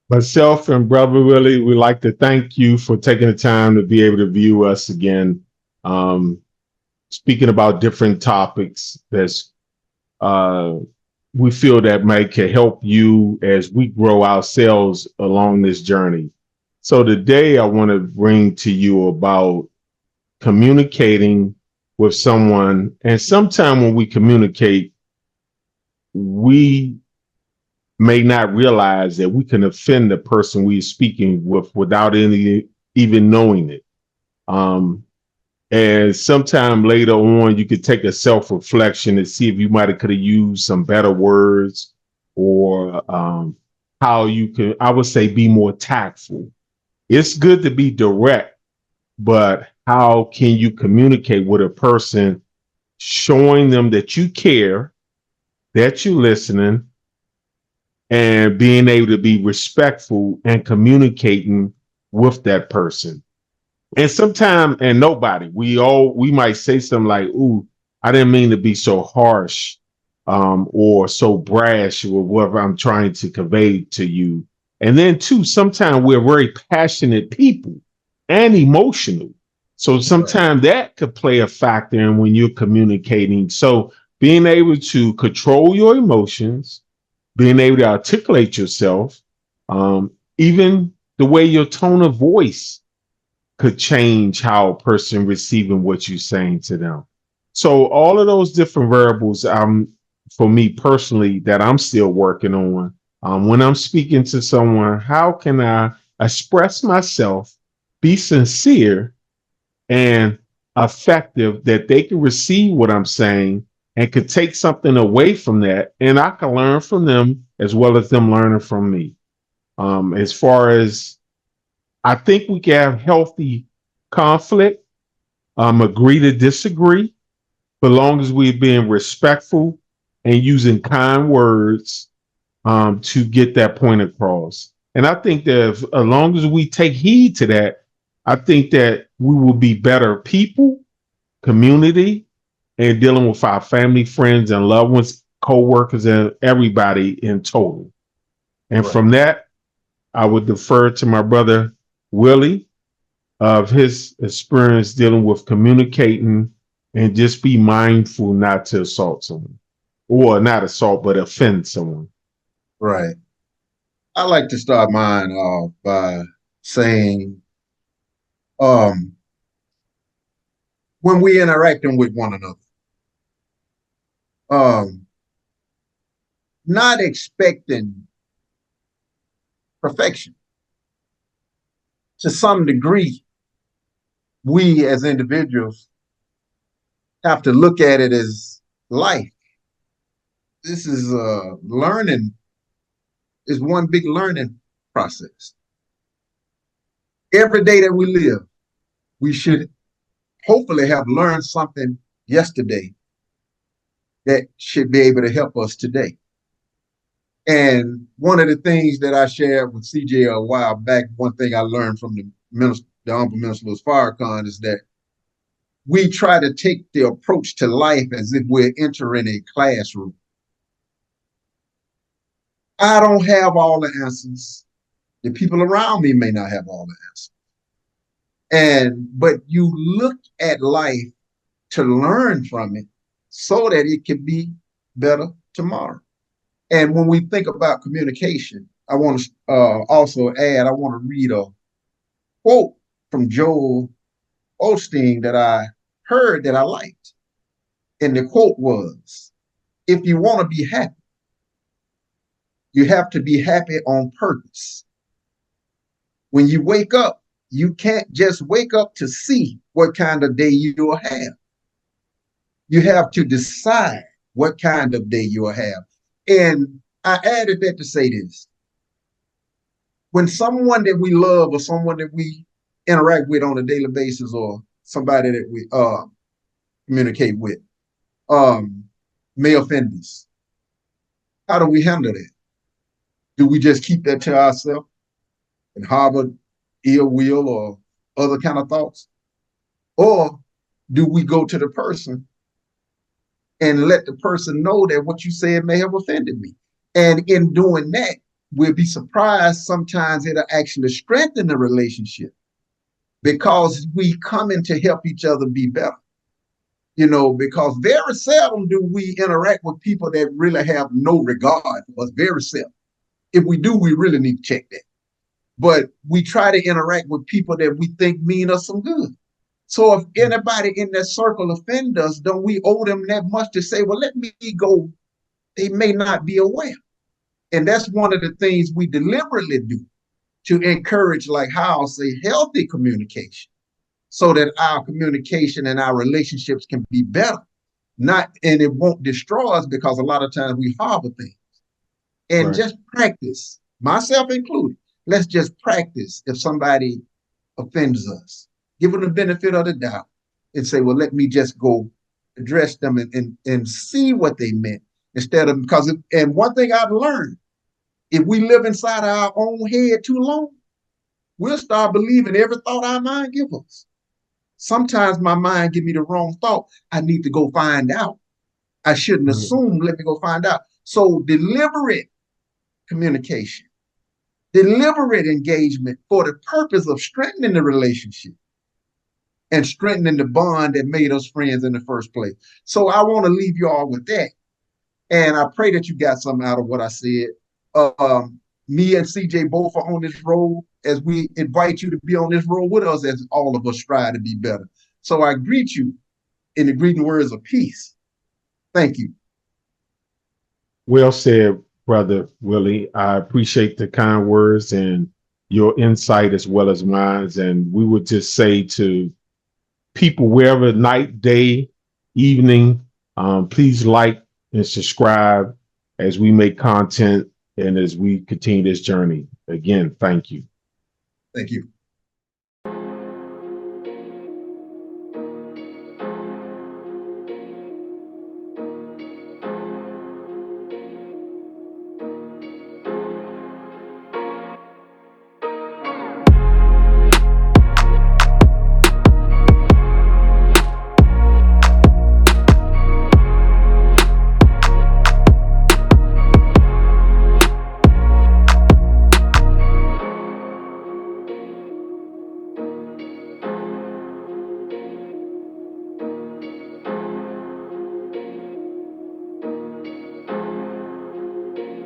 Myself and Brother Willie, we'd like to thank you for taking the time to be able to view us again, um, speaking about different topics that's uh, we feel that may can help you as we grow ourselves along this journey. So today I want to bring to you about communicating with someone. And sometime when we communicate, we may not realize that we can offend the person we're speaking with without any even knowing it. Um, and sometime later on, you could take a self-reflection and see if you might have could have used some better words or how you can, I would say, be more tactful. It's good to be direct, but how can you communicate with a person, showing them that you care, that you're listening, and being able to be respectful and communicating with that person. And sometimes, and nobody, we might say something like, "Ooh, I didn't mean to be so harsh, or so brash, or whatever I'm trying to convey to you." And then too, sometimes we're very passionate people and emotional. So Right. sometimes that could play a factor in when you're communicating. So being able to control your emotions, being able to articulate yourself, even the way your tone of voice could change how a person receiving what you're saying to them. So all of those different variables, for me personally, that I'm still working on. When I'm speaking to someone, how can I express myself, be sincere and effective, that they can receive what I'm saying and could take something away from that, and I can learn from them as well as them learning from me. As far as I think we can have healthy conflict, agree to disagree, but long as we're being respectful and using kind words to get that point across. And I think that as long as we take heed to that, I think that we will be better people, community, and dealing with our family, friends, and loved ones, co-workers, and everybody in total. And Right. from that, I would defer to my brother Willie of his experience dealing with communicating and just be mindful not to assault someone, or not assault, but offend someone. Right. I like to start mine off by saying, um, when we interacting with one another, um, not expecting perfection. To some degree, we as individuals have to look at it as life. This is learning, is one big learning process. Every day that we live, we should hopefully have learned something yesterday that should be able to help us today. And one of the things that I shared with CJ a while back, one thing I learned from the Honorable Minister Louis Farrakhan, is that we try to take the approach to life as if we're entering a classroom. I don't have all the answers. The people around me may not have all the answers. But you look at life to learn from it so that it can be better tomorrow. And when we think about communication, I want to also add, I want to read a quote from Joel Osteen that I heard that I liked. And the quote was, if you want to be happy, you have to be happy on purpose. When you wake up, you can't just wake up to see what kind of day you'll have. You have to decide what kind of day you'll have. And I added that to say this. When someone that we love or someone that we interact with on a daily basis or somebody that we communicate with may offend us, how do we handle that? Do we just keep that to ourselves and harbor ill will or other kind of thoughts? Or do we go to the person and let the person know that what you said may have offended me? And in doing that, we'll be surprised sometimes it'll actually strengthen the relationship because we come in to help each other be better. Because very seldom do we interact with people that really have no regard for us. Very seldom. If we do, we really need to check that. But we try to interact with people that we think mean us some good. So if anybody in that circle offend us, don't we owe them that much to say, well, let me go? They may not be aware. And that's one of the things we deliberately do to encourage, like how I'll say, healthy communication, so that our communication and our relationships can be better. And it won't destroy us, because a lot of times we harbor things. And Right. just practice, myself included. Let's just practice if somebody offends us. Give them the benefit of the doubt and say, well, let me just go address them and see what they meant, instead of, and one thing I've learned, if we live inside our own head too long, we'll start believing every thought our mind gives us. Sometimes my mind give me the wrong thought. I need to go find out. I shouldn't assume. Let me go find out. So deliberate communication, deliberate engagement for the purpose of strengthening the relationship and strengthening the bond that made us friends in the first place. So I want to leave you all with that. And I pray that you got something out of what I said. Me and CJ both are on this road, as we invite you to be on this road with us, as all of us strive to be better. So I greet you in the greeting words of peace. Thank you. Well said, Brother Willie. I appreciate the kind words and your insight as well as mine. And we would just say to people, wherever, night, day, evening, please like and subscribe as we make content and as we continue this journey. Again, thank you. Thank you.